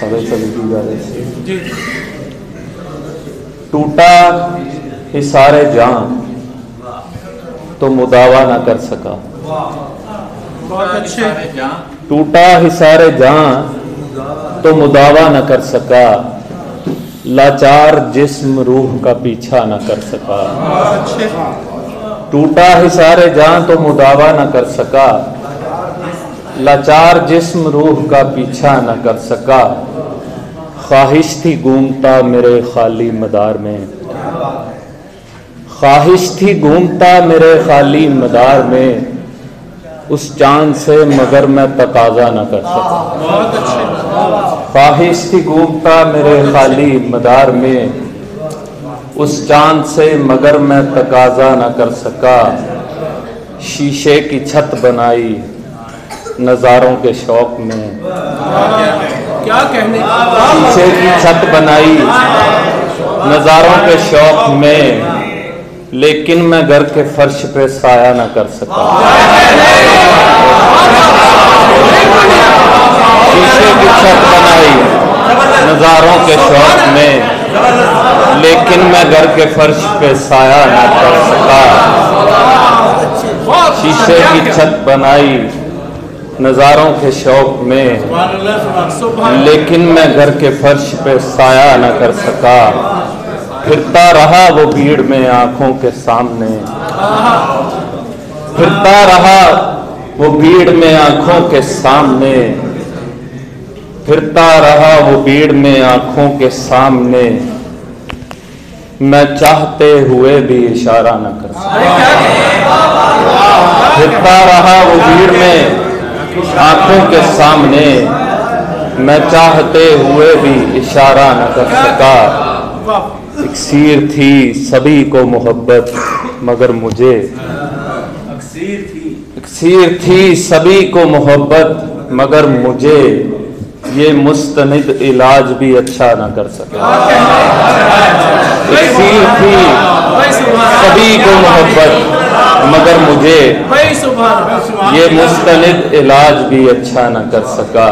चली की जा रही। टूटा हिसारे जान तो मुदावा ना कर सका। बहुत अच्छे। टूटा हिसारे जान तो मुदावा न कर सका, लाचार जिस्म रूह का पीछा न कर सका। टूटा हिसारे जान तो मुदावा न कर सका, लाचार जिस्म रूह का पीछा न कर सका। ख्वाहिश थी घूमता मेरे खाली मदार में, ख्वाहिश थी घूमता मेरे खाली मदार में, उस चांद से मगर मैं तकाजा न कर सका। ख्वाहिश थी घूमता मेरे खाली मदार में, उस चांद से मगर मैं तकाजा न कर सका। शीशे की छत बनाई नज़ारों के शौक में, क्या कहने। शीशे की छत बनाई नज़ारों के शौक में, लेकिन मैं घर के फर्श पे साया न कर सका। शीशे की छत बनाई नज़ारों के शौक में, लेकिन मैं घर के फर्श पे साया न कर सका। शीशे की छत बनाई नज़ारों के शौक में, लेकिन मैं घर के फर्श पे साया न कर सका। फिरता रहा वो भीड़ में आंखों के सामने, फिरता रहा वो भीड़ में आंखों के सामने, फिरता रहा वो भीड़ में आंखों के सामने, मैं चाहते हुए भी इशारा न कर सका। फिरता रहा वो भीड़ में आंखों के सामने, मैं चाहते हुए भी इशारा न कर सका। इक्सीर थी सभी को मोहब्बत मगर मुझे, इक्सीर थी सभी को मोहब्बत मगर मुझे, ये मुस्तनिद इलाज भी अच्छा न कर सका। इक्सीर थी सभी को मोहब्बत मगर मुझे, ये मुस्तनिद इलाज भी अच्छा न कर सका।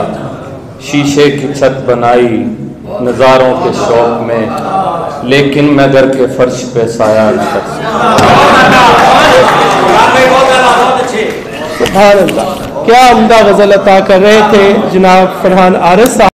शीशे की छत बनाई नज़ारों के शौक में, लेकिन मैं घर के फर्श पे साया न कर सका। सुभान अल्लाह, क्या उम्दा गज़ल अता कर रहे थे जनाब फरहान आरिस साहब।